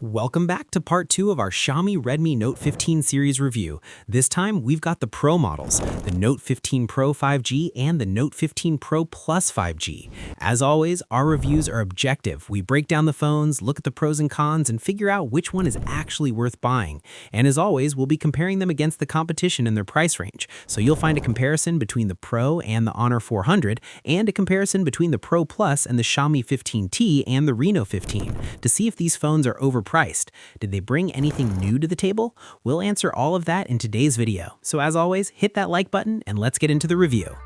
Welcome back to part 2 of our Xiaomi Redmi Note 15 series review. This time, we've got the Pro models, the Note 15 Pro 5G and the Note 15 Pro Plus 5G. As always, our reviews are objective. We break down the phones, look at the pros and cons, and figure out which one is actually worth buying. And as always, we'll be comparing them against the competition in their price range. So you'll find a comparison between the Pro and the Honor 400, and a comparison between the Pro Plus and the Xiaomi 15T and the Reno 15, to see if these phones are overpriced. Did they bring anything new to the table? We'll answer all of that in today's video. So as always, hit that like button and let's get into the review.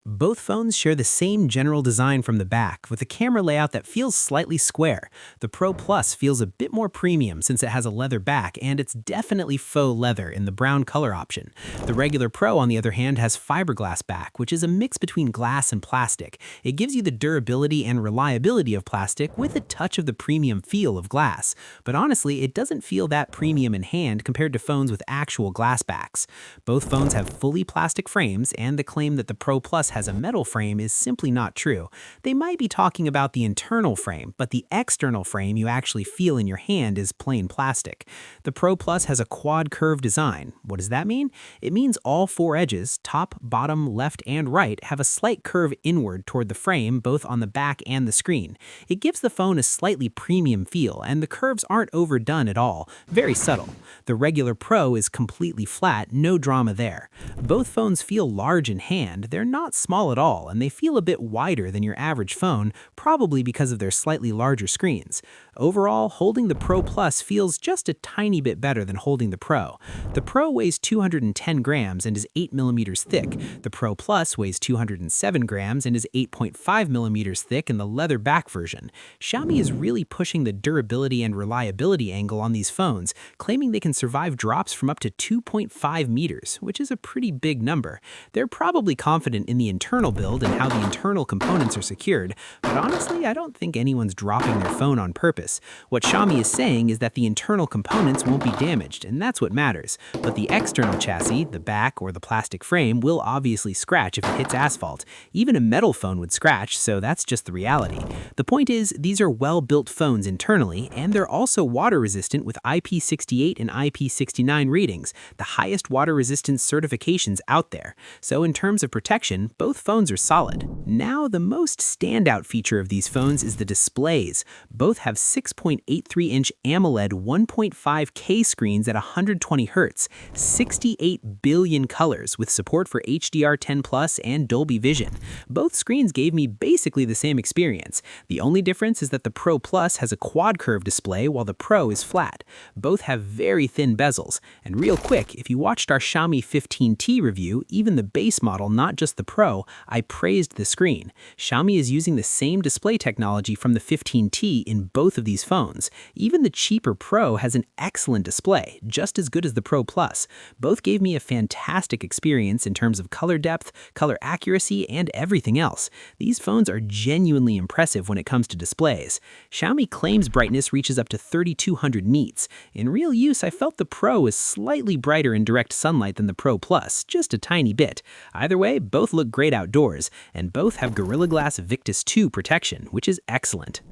Both phones share the same general design from the back, with a camera layout that feels slightly square. The Pro Plus feels a bit more premium since it has a leather back, and it's definitely faux leather in the brown color option. The regular Pro, on the other hand, has fiberglass back, which is a mix between glass and plastic. It gives you the durability and reliability of plastic with a touch of the premium feel of glass. But honestly, it doesn't feel that premium in hand compared to phones with actual glass backs. Both phones have fully plastic frames, and the claim that the Pro Plus has a metal frame is simply not true. They might be talking about the internal frame, but the external frame you actually feel in your hand is plain plastic. The Pro Plus has a quad curve design. What does that mean? It means all four edges, top, bottom, left, and right, have a slight curve inward toward the frame, both on the back and the screen. It gives the phone a slightly premium feel, and the curves aren't overdone at all, very subtle. The regular Pro is completely flat, no drama there. Both phones feel large in hand. They're not small at all, and they feel a bit wider than your average phone, probably because of their slightly larger screens. Overall, holding the Pro Plus feels just a tiny bit better than holding the Pro. The Pro weighs 210 grams and is 8 millimeters thick. The Pro Plus weighs 207 grams and is 8.5 millimeters thick in the leather back version. Xiaomi is really pushing the durability and reliability angle on these phones, claiming they can survive drops from up to 2.5 meters, which is a pretty big number. They're probably confident in the internal build and how the internal components are secured, but honestly, I don't think anyone's dropping their phone on purpose. What Xiaomi is saying is that the internal components won't be damaged, and that's what matters. But the external chassis, the back or the plastic frame, will obviously scratch if it hits asphalt. Even a metal phone would scratch, so that's just the reality. The point is, these are well-built phones internally, and they're also water-resistant with IP68 and IP69 ratings, the highest water resistance certifications out there. So in terms of protection, both phones are solid. Now, the most standout feature of these phones is the displays. Both have 6.83-inch AMOLED 1.5K screens at 120 Hz, 68 billion colors with support for HDR10+ and Dolby Vision. Both screens gave me basically the same experience. The only difference is that the Pro Plus has a quad curve display while the Pro is flat. Both have very thin bezels. And real quick, if you watched our Xiaomi 15T review, even the base model, not just the Pro, I praised the screen. Xiaomi is using the same display technology from the 15T in both of these phones. Even the cheaper Pro has an excellent display, just as good as the Pro Plus. Both gave me a fantastic experience in terms of color depth, color accuracy, and everything else. These phones are genuinely impressive when it comes to displays. Xiaomi claims brightness reaches up to 3200 nits. In real use, I felt the Pro is slightly brighter in direct sunlight than the Pro Plus, just a tiny bit. Either way, both look great outdoors, and both have Gorilla Glass Victus 2 protection, which is excellent.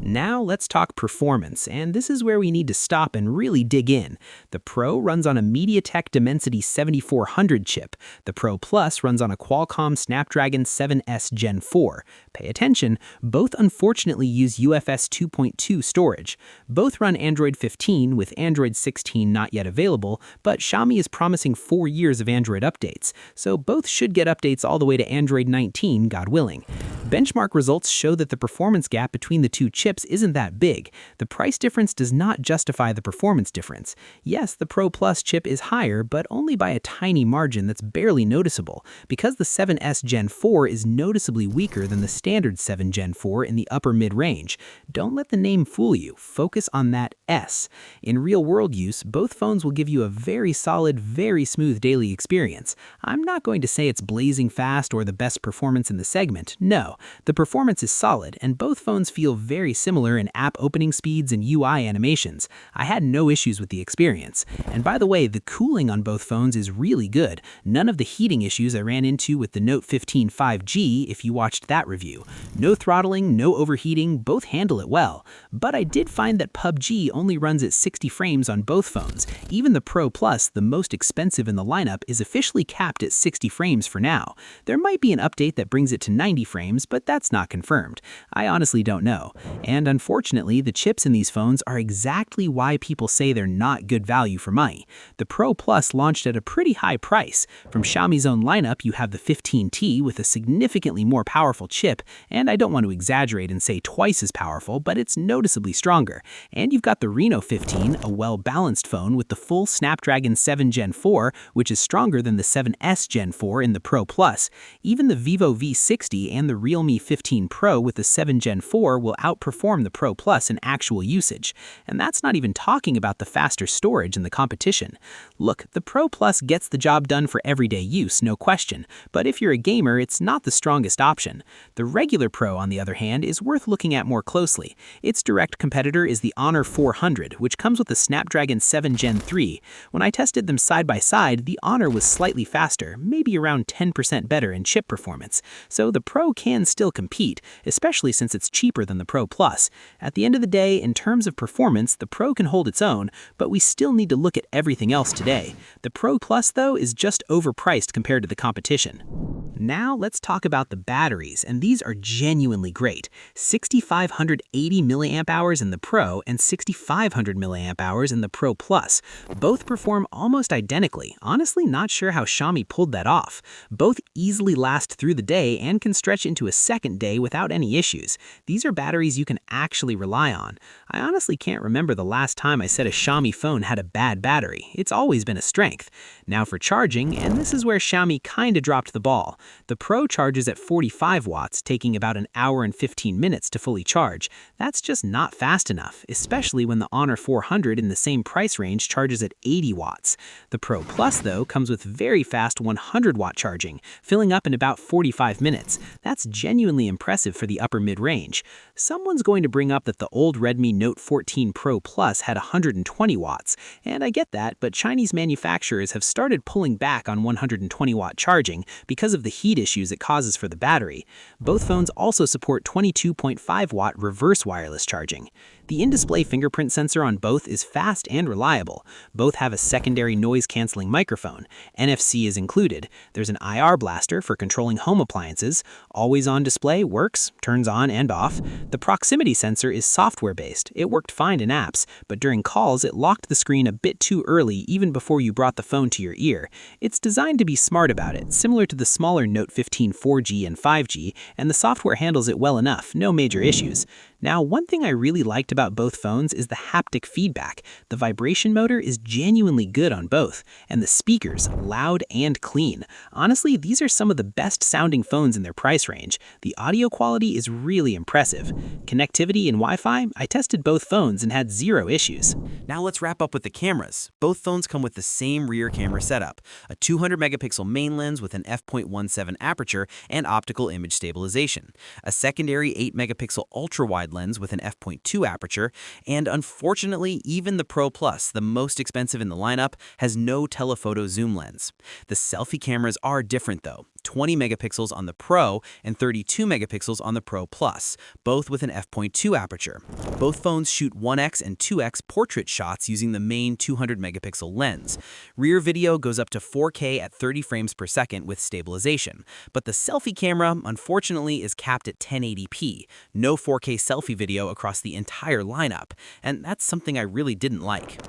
Now let's talk performance, and this is where we need to stop and really dig in. The Pro runs on a MediaTek Dimensity 7400 chip. The Pro Plus runs on a Qualcomm Snapdragon 7S Gen 4. Pay attention, both unfortunately use UFS 2.2 storage. Both run Android 15 with Android 16 not yet available, but Xiaomi is promising 4 years of Android updates, so both should get updates all the way to Android 19, God willing. Benchmark results show that the performance gap between the two chips isn't that big. The price difference does not justify the performance difference. Yes, the Pro Plus chip is higher, but only by a tiny margin that's barely noticeable, because the 7S Gen 4 is noticeably weaker than the standard 7 Gen 4 in the upper mid-range. Don't let the name fool you. Focus on that S. In real-world use, both phones will give you a very solid, very smooth daily experience. I'm not going to say it's blazing fast or the best performance in the segment, no. though. The performance is solid, and both phones feel very similar in app opening speeds and UI animations. I had no issues with the experience. And by the way, the cooling on both phones is really good. None of the heating issues I ran into with the Note 15 5G if you watched that review. No throttling, no overheating, both handle it well. But I did find that PUBG only runs at 60 frames on both phones. Even the Pro Plus, the most expensive in the lineup, is officially capped at 60 frames for now. There might be an update that brings it to 90 frames, but that's not confirmed. I honestly don't know. And unfortunately, the chips in these phones are exactly why people say they're not good value for money. The Pro Plus launched at a pretty high price. From Xiaomi's own lineup, you have the 15T with a significantly more powerful chip, and I don't want to exaggerate and say twice as powerful, but it's noticeably stronger. And you've got the Reno 15, a well-balanced phone with the full Snapdragon 7 Gen 4, which is stronger than the 7S Gen 4 in the Pro Plus. Even the Vivo V60 and the Realme 15 Pro with the 7 Gen 4 will outperform the Pro Plus in actual usage. And that's not even talking about the faster storage in the competition. Look, the Pro Plus gets the job done for everyday use, no question, but if you're a gamer, it's not the strongest option. The regular Pro, on the other hand, is worth looking at more closely. Its direct competitor is the Honor 400, which comes with a Snapdragon 7 Gen 3. When I tested them side by side, the Honor was slightly faster, maybe around 10% better in chip performance, so the Pro can still compete, especially since it's cheaper than the Pro Plus. At the end of the day, in terms of performance, the Pro can hold its own, but we still need to look at everything else today. The Pro Plus, though, is just overpriced compared to the competition. Now let's talk about the batteries, and these are genuinely great. 6,580 mAh in the Pro and 6,500 mAh in the Pro Plus. Both perform almost identically. Honestly, not sure how Xiaomi pulled that off. Both easily last through the day and can stretch into a second day without any issues. These are batteries you can actually rely on. I honestly can't remember the last time I said a Xiaomi phone had a bad battery. It's always been a strength. Now for charging, and this is where Xiaomi kinda dropped the ball. The Pro charges at 45 watts, taking about an hour and 15 minutes to fully charge. That's just not fast enough, especially when the Honor 400 in the same price range charges at 80 watts. The Pro Plus, though, comes with very fast 100-watt charging, filling up in about 45 minutes. That's genuinely impressive for the upper mid-range. Someone's going to bring up that the old Redmi Note 14 Pro Plus had 120 watts, and I get that, but Chinese manufacturers have started pulling back on 120-watt charging because of the heat issues it causes for the battery. Both phones also support 22.5-watt reverse wireless charging. The in-display fingerprint sensor on both is fast and reliable. Both have a secondary noise-canceling microphone. NFC is included. There's an IR blaster for controlling home appliances. Always-on display works, turns on and off. The proximity sensor is software-based. It worked fine in apps, but during calls it locked the screen a bit too early even before you brought the phone to your ear. It's designed to be smart about it, similar to the smaller Note 15 4G and 5G, and the software handles it well enough, no major issues. Now, one thing I really liked about both phones is the haptic feedback. The vibration motor is genuinely good on both, and the speakers, loud and clean. Honestly, these are some of the best sounding phones in their price range. The audio quality is really impressive. Connectivity and Wi-Fi, I tested both phones and had zero issues. Now let's wrap up with the cameras. Both phones come with the same rear camera setup, a 200-megapixel main lens with an f.17 aperture and optical image stabilization, a secondary 8-megapixel ultra-wide lens with an f.2 aperture, and unfortunately, even the Pro Plus, the most expensive in the lineup, has no telephoto zoom lens. The selfie cameras are different though. 20 megapixels on the Pro and 32 megapixels on the Pro Plus, both with an f.2 aperture. Both phones shoot 1x and 2x portrait shots using the main 200 megapixel lens. Rear video goes up to 4K at 30 frames per second with stabilization, but the selfie camera, unfortunately, is capped at 1080p. No 4K selfie video across the entire lineup, and that's something I really didn't like.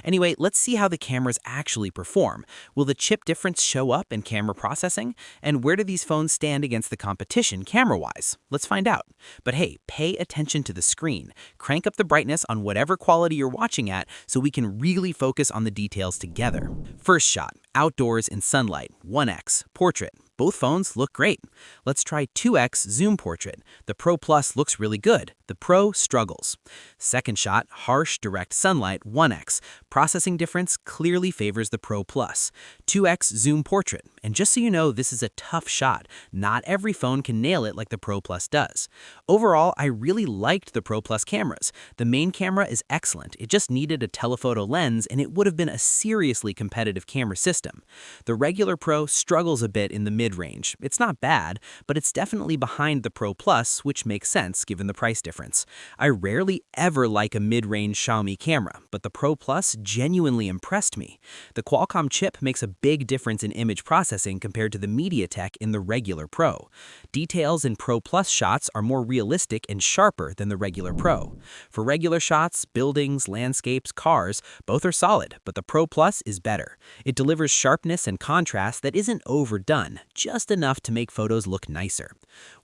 Anyway, let's see how the cameras actually perform. Will the chip difference show up in camera processing? And where do these phones stand against the competition camera-wise? Let's find out. But hey, pay attention to the screen. Crank up the brightness on whatever quality you're watching at so we can really focus on the details together. First shot. Outdoors in sunlight, 1x, portrait. Both phones look great. Let's try 2x zoom portrait. The Pro Plus looks really good. The Pro struggles. Second shot, harsh direct sunlight, 1x. Processing difference clearly favors the Pro Plus. 2x zoom portrait. And just so you know, this is a tough shot. Not every phone can nail it like the Pro Plus does. Overall, I really liked the Pro Plus cameras. The main camera is excellent. It just needed a telephoto lens and it would have been a seriously competitive camera system. The regular Pro struggles a bit in the mid-range. It's not bad, but it's definitely behind the Pro Plus, which makes sense given the price difference. I rarely ever like a mid-range Xiaomi camera, but the Pro Plus genuinely impressed me. The Qualcomm chip makes a big difference in image processing compared to the MediaTek in the regular Pro. Details in Pro Plus shots are more realistic and sharper than the regular Pro. For regular shots, buildings, landscapes, cars, both are solid, but the Pro Plus is better. It delivers sharpness and contrast that isn't overdone, just enough to make photos look nicer.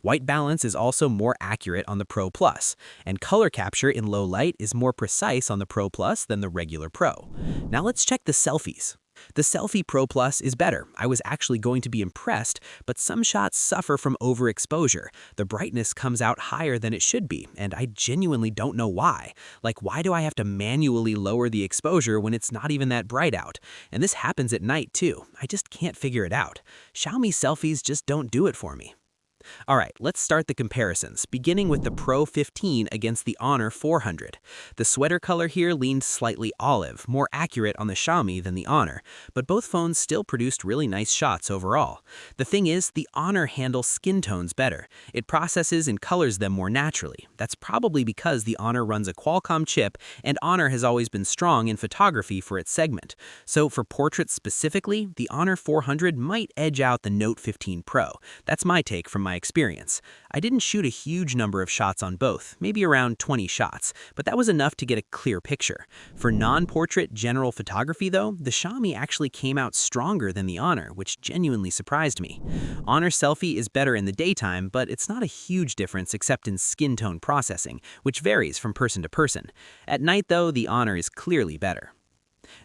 White balance is also more accurate on the Pro Plus, and color capture in low light is more precise on the Pro Plus than the regular Pro. Now let's check the selfies. The Selfie Pro Plus is better. I was actually going to be impressed, but some shots suffer from overexposure. The brightness comes out higher than it should be, and I genuinely don't know why. Like, why do I have to manually lower the exposure when it's not even that bright out? And this happens at night too. I just can't figure it out. Xiaomi selfies just don't do it for me. Alright, let's start the comparisons, beginning with the Pro 15 against the Honor 400. The sweater color here leaned slightly olive, more accurate on the Xiaomi than the Honor, but both phones still produced really nice shots overall. The thing is, the Honor handles skin tones better. It processes and colors them more naturally. That's probably because the Honor runs a Qualcomm chip, and Honor has always been strong in photography for its segment. So for portraits specifically, the Honor 400 might edge out the Note 15 Pro. That's my take from my experience. I didn't shoot a huge number of shots on both, maybe around 20 shots, but that was enough to get a clear picture. For non-portrait general photography though, the Xiaomi actually came out stronger than the Honor, which genuinely surprised me. Honor selfie is better in the daytime, but it's not a huge difference except in skin tone processing, which varies from person to person. At night though, the Honor is clearly better.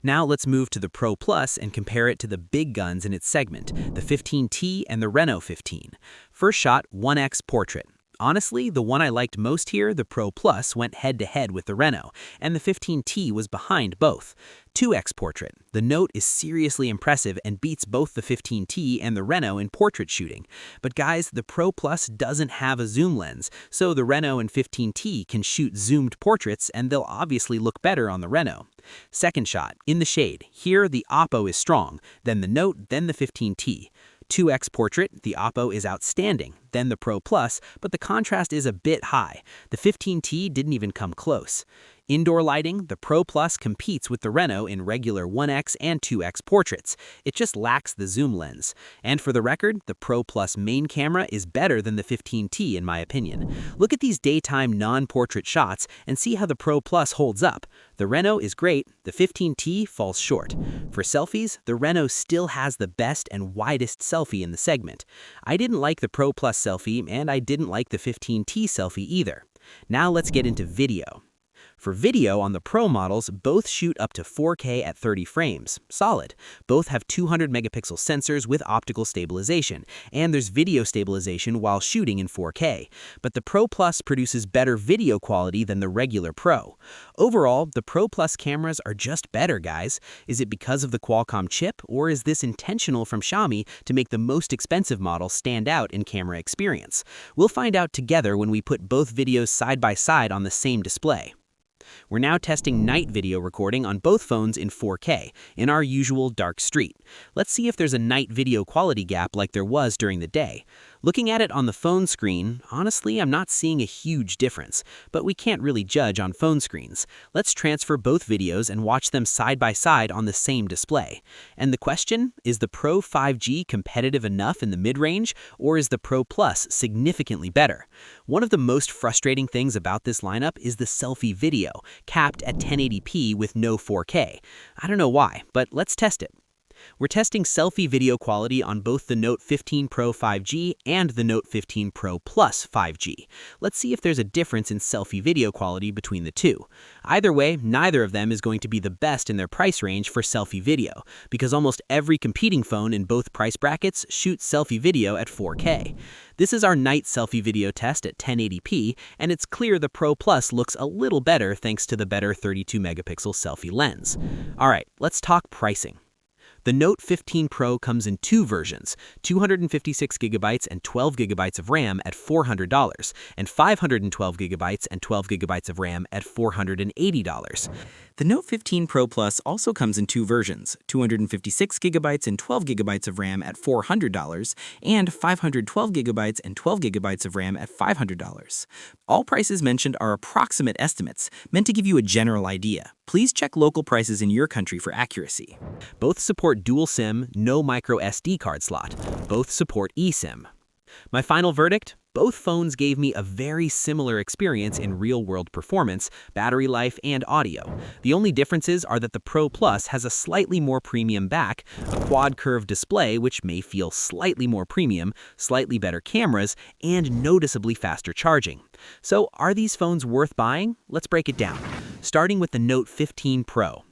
Now let's move to the Pro Plus and compare it to the big guns in its segment, the 15T and the Reno 15. First shot, 1x portrait. Honestly, the one I liked most here, the Pro Plus, went head-to-head with the Reno, and the 15T was behind both. 2x portrait. The Note is seriously impressive and beats both the 15T and the Reno in portrait shooting. But guys, the Pro Plus doesn't have a zoom lens, so the Reno and 15T can shoot zoomed portraits and they'll obviously look better on the Reno. Second shot, in the shade. Here, the Oppo is strong, then the Note, then the 15T. 2x portrait, the Oppo is outstanding, then the Pro Plus, but the contrast is a bit high. The 15T didn't even come close. Indoor lighting, the Pro Plus competes with the Reno in regular 1x and 2x portraits. It just lacks the zoom lens. And for the record, the Pro Plus main camera is better than the 15T in my opinion. Look at these daytime non-portrait shots and see how the Pro Plus holds up. The Reno is great, the 15T falls short. For selfies, the Reno still has the best and widest selfie in the segment. I didn't like the Pro Plus selfie and I didn't like the 15T selfie either. Now let's get into video. For video on the Pro models, both shoot up to 4K at 30 frames. Solid. Both have 200 megapixel sensors with optical stabilization, and there's video stabilization while shooting in 4K. But the Pro Plus produces better video quality than the regular Pro. Overall, the Pro Plus cameras are just better, guys. Is it because of the Qualcomm chip, or is this intentional from Xiaomi to make the most expensive model stand out in camera experience? We'll find out together when we put both videos side by side on the same display. We're now testing night video recording on both phones in 4K, in our usual dark street. Let's see if there's a night video quality gap like there was during the day. Looking at it on the phone screen, honestly, I'm not seeing a huge difference, but we can't really judge on phone screens. Let's transfer both videos and watch them side by side on the same display. And the question, is the Pro 5G competitive enough in the mid-range, or is the Pro Plus significantly better? One of the most frustrating things about this lineup is the selfie video, capped at 1080p with no 4K. I don't know why, but let's test it. We're testing selfie video quality on both the Note 15 Pro 5G and the Note 15 Pro Plus 5G. Let's see if there's a difference in selfie video quality between the two. Either way, neither of them is going to be the best in their price range for selfie video, because almost every competing phone in both price brackets shoots selfie video at 4K. This is our night selfie video test at 1080p, and it's clear the Pro Plus looks a little better thanks to the better 32-megapixel selfie lens. Alright, let's talk pricing. The Note 15 Pro comes in two versions, 256GB and 12GB of RAM at $400, and 512GB and 12GB of RAM at $480. The Note 15 Pro Plus also comes in two versions, 256GB and 12GB of RAM at $400, and 512GB and 12GB of RAM at $500. All prices mentioned are approximate estimates, meant to give you a general idea. Please check local prices in your country for accuracy. Both support dual SIM, no micro SD card slot. Both support eSIM. My final verdict? Both phones gave me a very similar experience in real-world performance, battery life, and audio. The only differences are that the Pro Plus has a slightly more premium back, a quad-curve display which may feel slightly more premium, slightly better cameras, and noticeably faster charging. So, are these phones worth buying? Let's break it down. Starting with the Note 15 Pro.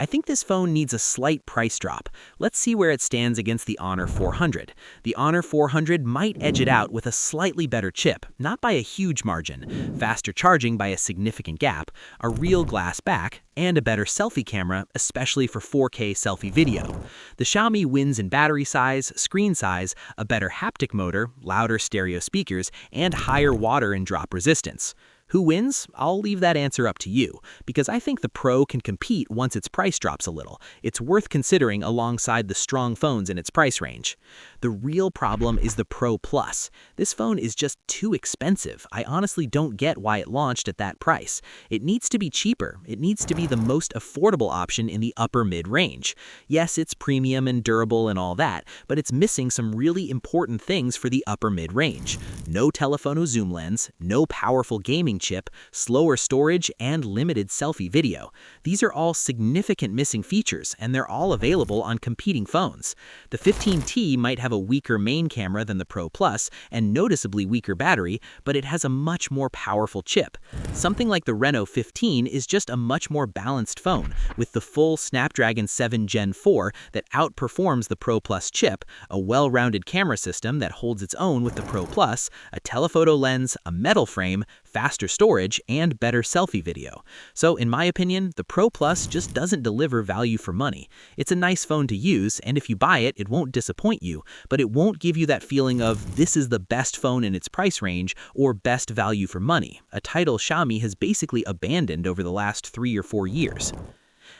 I think this phone needs a slight price drop. Let's see where it stands against the Honor 400. The Honor 400 might edge it out with a slightly better chip, not by a huge margin, faster charging by a significant gap, a real glass back, and a better selfie camera, especially for 4K selfie video. The Xiaomi wins in battery size, screen size, a better haptic motor, louder stereo speakers, and higher water and drop resistance. Who wins? I'll leave that answer up to you, because I think the Pro can compete once its price drops a little. It's worth considering alongside the strong phones in its price range. The real problem is the Pro Plus. This phone is just too expensive. I honestly don't get why it launched at that price. It needs to be cheaper. It needs to be the most affordable option in the upper mid-range. Yes, it's premium and durable and all that, but it's missing some really important things for the upper mid-range. No telephoto zoom lens, no powerful gaming chip, slower storage, and limited selfie video. These are all significant missing features, and they're all available on competing phones. The 15T might have a weaker main camera than the Pro Plus and noticeably weaker battery, but it has a much more powerful chip. Something like the Reno 15 is just a much more balanced phone, with the full Snapdragon 7 Gen 4 that outperforms the Pro Plus chip, a well-rounded camera system that holds its own with the Pro Plus, a telephoto lens, a metal frame, faster storage, and better selfie video. So in my opinion, the Pro Plus just doesn't deliver value for money. It's a nice phone to use, and if you buy it, it won't disappoint you, but it won't give you that feeling of this is the best phone in its price range or best value for money, a title Xiaomi has basically abandoned over the last 3 or 4 years.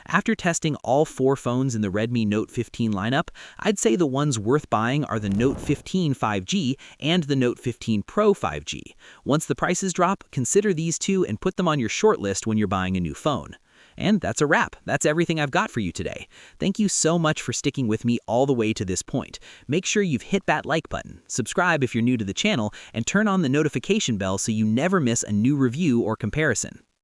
After testing all 4 phones in the Redmi Note 15 lineup, I'd say the ones worth buying are the Note 15 5G and the Note 15 Pro 5G. Once the prices drop, consider these two and put them on your shortlist when you're buying a new phone. And that's a wrap. That's everything I've got for you today. Thank you so much for sticking with me all the way to this point. Make sure you've hit that like button, subscribe if you're new to the channel, and turn on the notification bell so you never miss a new review or comparison.